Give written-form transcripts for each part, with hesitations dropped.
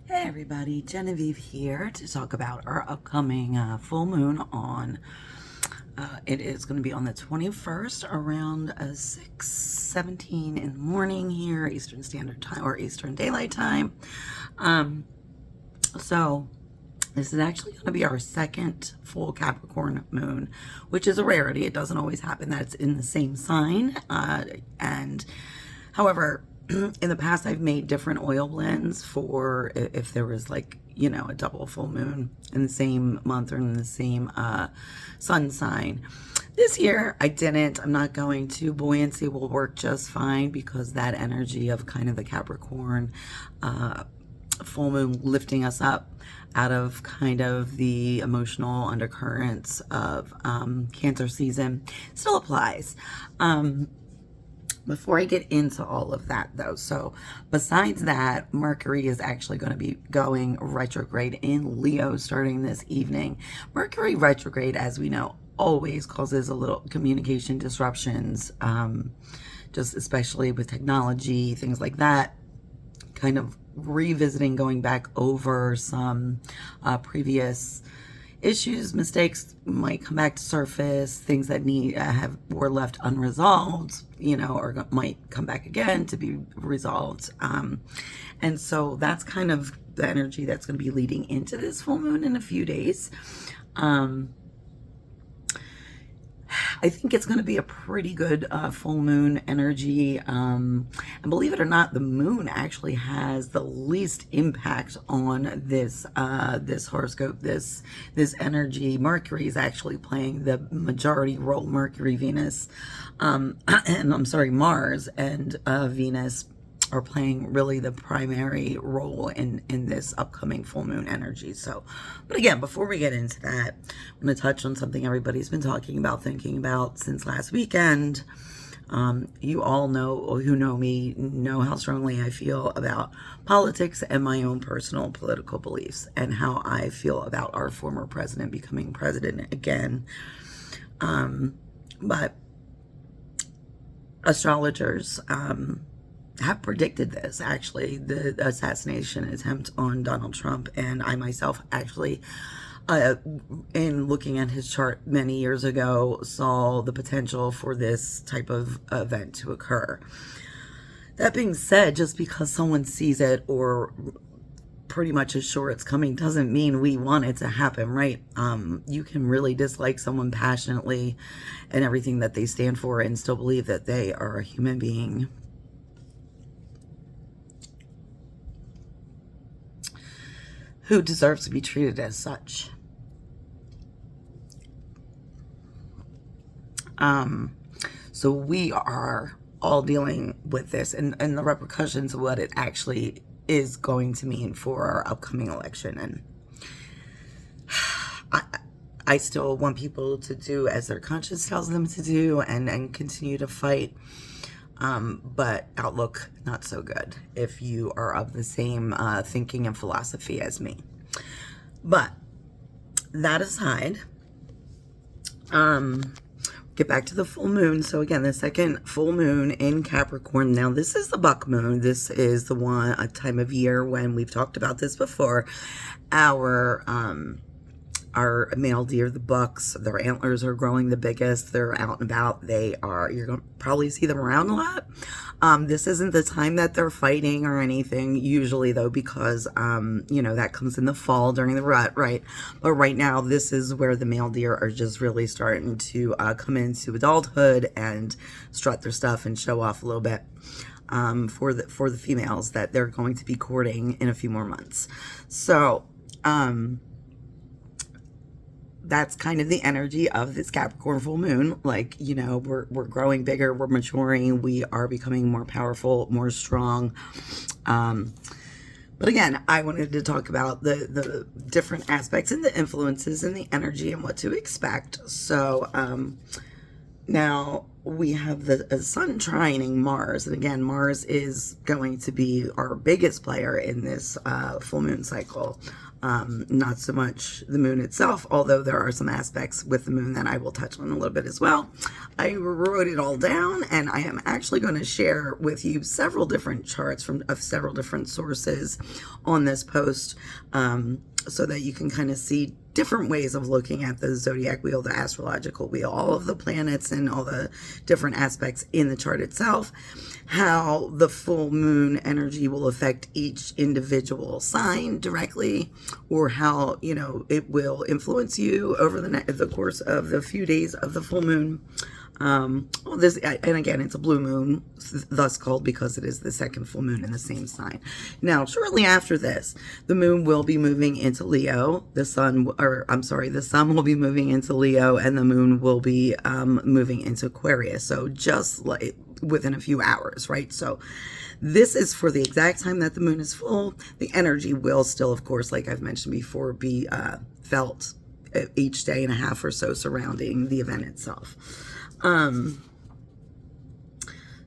Hey everybody, Genevieve here to talk about our upcoming full moon on, it is going to be on the 21st around 6:17 in the morning here, Eastern Standard Time or Eastern Daylight Time. So this is actually going to be our second full Capricorn moon, which is a rarity. It doesn't always happen that it's in the same sign. And however, in the past, I've made different oil blends for if there was like, a double full moon in the same month or in the same sun sign. This year, I didn't. I'm not going to. Buoyancy will work just fine because that energy of kind of the Capricorn full moon lifting us up out of kind of the emotional undercurrents of Cancer season still applies. Before I get into all of that though, so besides that, Mercury is actually going to be going retrograde in Leo starting this evening. Mercury retrograde, as we know, always causes a little communication disruptions, just especially with technology, things like that. Kind of revisiting, going back over some previous issues, mistakes might come back to surface, things that were left unresolved, or might come back again to be resolved. And so that's kind of the energy that's going to be leading into this full moon in a few days. I think it's going to be a pretty good full moon energy. And believe it or not, the moon actually has the least impact on this this horoscope, this energy. Mercury is actually playing the majority role. Mercury, Venus, and I'm sorry, Mars and Venus are playing really the primary role in this upcoming full moon energy. So, but again, before we get into that, I'm going to touch on something everybody's been talking about, thinking about since last weekend. You all know, who know me, know how strongly I feel about politics and my own personal political beliefs, and how I feel about our former president becoming president again. But astrologers, have predicted this, actually, the assassination attempt on Donald Trump. And I myself actually, in looking at his chart many years ago, saw the potential for this type of event to occur. That being said, just because someone sees it or pretty much is sure it's coming doesn't mean we want it to happen, right? You can really dislike someone passionately and everything that they stand for and still believe that they are a human being who deserves to be treated as such. So we are all dealing with this and the repercussions of what it actually is going to mean for our upcoming election. And I still want people to do as their conscience tells them to do and continue to fight. But outlook, not so good if you are of the same thinking and philosophy as me. But that aside, get back to the full moon. So again, the second full moon in Capricorn. Now, this is the buck moon. This is the a time of year when we've talked about this before. Our male deer, the bucks, their antlers are growing the biggest. They're out and about. You're going to probably see them around a lot. This isn't the time that they're fighting or anything, usually though, because, that comes in the fall during the rut, right? But right now, this is where the male deer are just really starting to come into adulthood and strut their stuff and show off a little bit. For the females that they're going to be courting in a few more months. So, that's kind of the energy of this Capricorn full moon. Like, we're growing bigger, we're maturing, we are becoming more powerful, more strong. But again, I wanted to talk about the different aspects and the influences and the energy and what to expect. So, now we have the sun trining Mars. And again, Mars is going to be our biggest player in this full moon cycle. Not so much the moon itself, although there are some aspects with the moon that I will touch on a little bit as well. I wrote it all down, and I am actually going to share with you several different charts of several different sources on this post, so that you can kind of see different ways of looking at the zodiac wheel, the astrological wheel, all of the planets and all the different aspects in the chart itself, how the full moon energy will affect each individual sign directly, or how, you know, it will influence you over the course of the few days of the full moon. And again, it's a blue moon, thus called because it is the second full moon in the same sign. Now, shortly after this, the moon will be moving into Leo. The sun will be moving into Leo, and the moon will be moving into Aquarius. So just like within a few hours, right? So this is for the exact time that the moon is full. The energy will still, of course, like I've mentioned before, be felt each day and a half or so surrounding the event itself.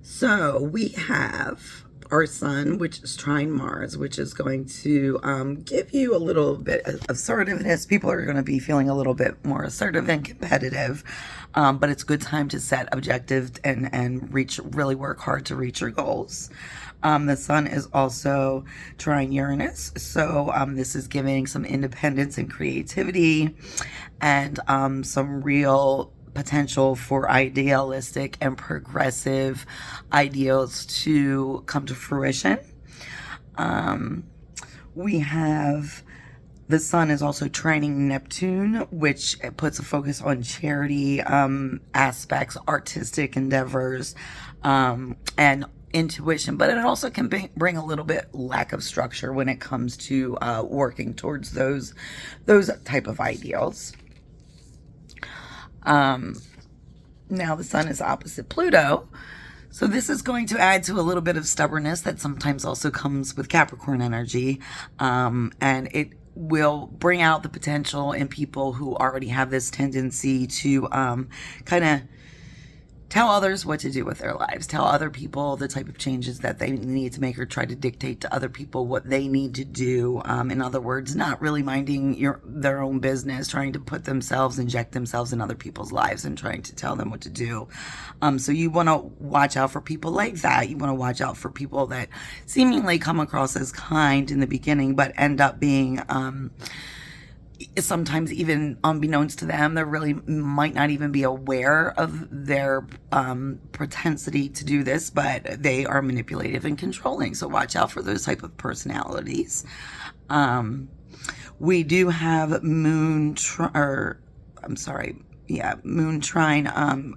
So we have our sun, which is trine Mars, which is going to give you a little bit of assertiveness. People are going to be feeling a little bit more assertive and competitive, but it's a good time to set objectives and really work hard to reach your goals. The sun is also trine Uranus, so this is giving some independence and creativity, and some real potential for idealistic and progressive ideals to come to fruition. We have the sun is also trining Neptune, which puts a focus on charity aspects, artistic endeavors, and intuition, but it also can bring a little bit lack of structure when it comes to working towards those type of ideals. Now the sun is opposite Pluto, so this is going to add to a little bit of stubbornness that sometimes also comes with Capricorn energy, and it will bring out the potential in people who already have this tendency to kind of tell others what to do with their lives, tell other people the type of changes that they need to make, or try to dictate to other people what they need to do. In other words, not really minding their own business, trying to inject themselves in other people's lives and trying to tell them what to do. So you want to watch out for people like that. You want to watch out for people that seemingly come across as kind in the beginning, but end up being sometimes even unbeknownst to them, they really might not even be aware of their propensity to do this, but they are manipulative and controlling. So watch out for those type of personalities. We do have moon trine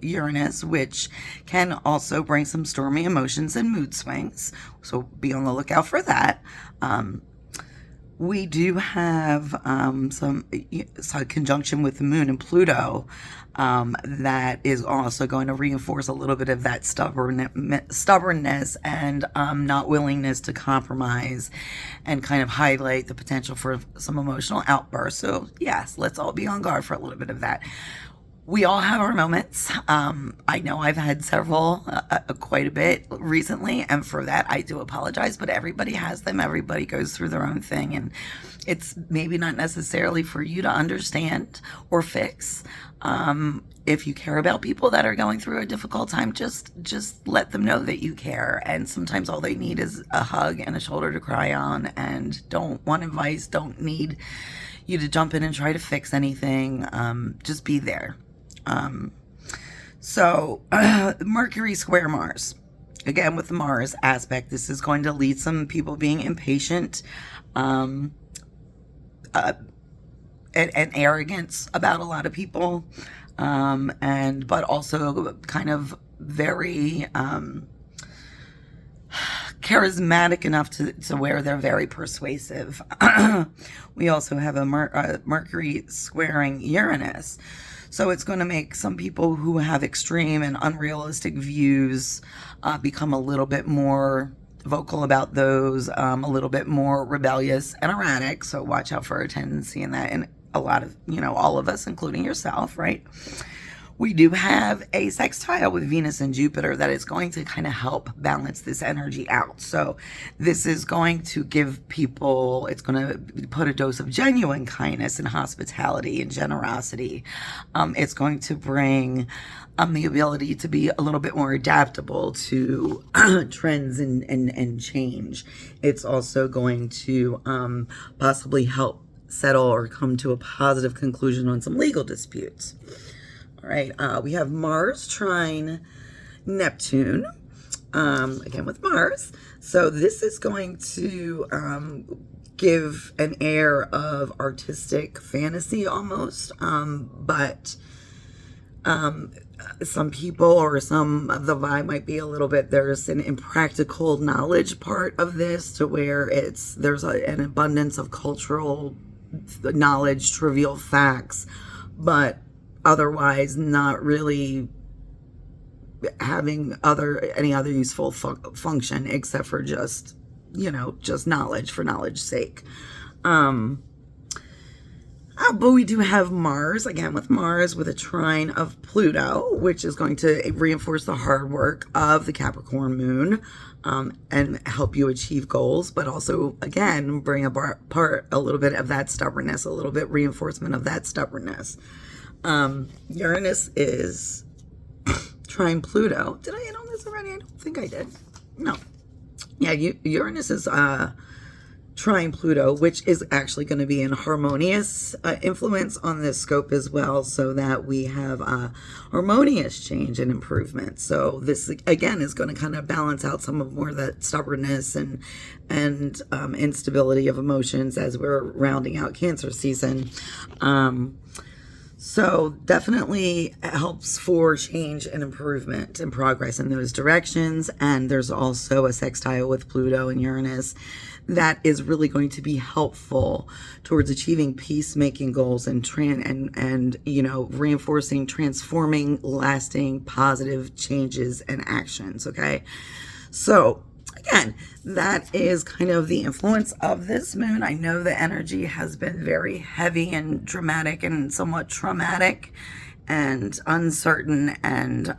Uranus, which can also bring some stormy emotions and mood swings. So be on the lookout for that. We do have some conjunction with the moon and Pluto that is also going to reinforce a little bit of that stubbornness and not willingness to compromise, and kind of highlight the potential for some emotional outbursts. So yes, let's all be on guard for a little bit of that. We all have our moments. I know I've had several, quite a bit recently, and for that I do apologize, but everybody has them. Everybody goes through their own thing, and it's maybe not necessarily for you to understand or fix. If you care about people that are going through a difficult time, just let them know that you care. And sometimes all they need is a hug and a shoulder to cry on, and don't want advice, don't need you to jump in and try to fix anything. Just be there. Mercury square Mars. Again, with the Mars aspect, this is going to lead some people being impatient, and arrogance about a lot of people, but also kind of very charismatic enough to where they're very persuasive. We also have a Mercury squaring Uranus. So it's going to make some people who have extreme and unrealistic views become a little bit more vocal about those, a little bit more rebellious and erratic. So watch out for a tendency in that, and a lot of, all of us, including yourself, right? We do have a sextile with Venus and Jupiter that is going to kind of help balance this energy out. So this is going to give people, it's going to put a dose of genuine kindness and hospitality and generosity. It's going to bring the ability to be a little bit more adaptable to trends and change. It's also going to possibly help settle or come to a positive conclusion on some legal disputes. All right, we have Mars trine Neptune, again with Mars. So this is going to give an air of artistic fantasy almost, but some people or some of the vibe might be a little bit, there's an impractical knowledge part of this to where there's an abundance of cultural knowledge, trivial facts, but otherwise not really having any other useful function except for just, just knowledge for knowledge's sake. But we do have Mars, again with Mars, with a trine of Pluto, which is going to reinforce the hard work of the Capricorn moon, and help you achieve goals, but also, again, bring apart a little bit of that stubbornness, a little bit reinforcement of that stubbornness. Uranus is trine Pluto. Did I hit on this already? I don't think I did. No. Yeah, Uranus is trine Pluto, which is actually going to be an harmonious influence on this scope as well, so that we have harmonious change and improvement. So this again is going to kind of balance out some of more of that stubbornness and instability of emotions as we're rounding out Cancer season. So definitely helps for change and improvement and progress in those directions. And there's also a sextile with Pluto and Uranus that is really going to be helpful towards achieving peacemaking goals and reinforcing, transforming, lasting, positive changes and actions. Okay, so again, that is kind of the influence of this moon. I know the energy has been very heavy and dramatic and somewhat traumatic and uncertain, and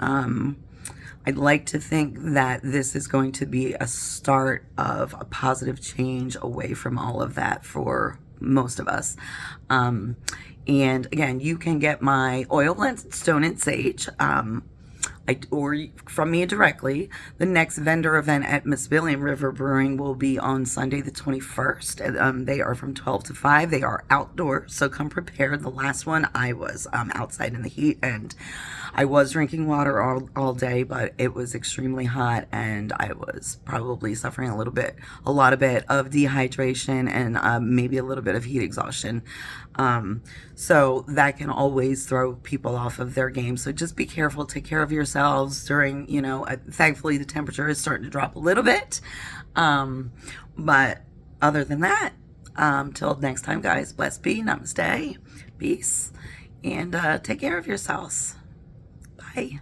I'd like to think that this is going to be a start of a positive change away from all of that for most of us. And again, you can get my oil blends, stone and sage, or from me directly. The next vendor event at Missbillion River Brewing will be on Sunday the 21st. They are from 12 to 5. They are outdoors, so come prepared. The last one I was outside in the heat, and I was drinking water all day, but it was extremely hot, and I was probably suffering a lot of dehydration and maybe a little bit of heat exhaustion. So that can always throw people off of their game. So just be careful, take care of yourselves during, thankfully the temperature is starting to drop a little bit. But other than that, till next time, guys, blessed be, namaste, peace, and take care of yourselves. Bye.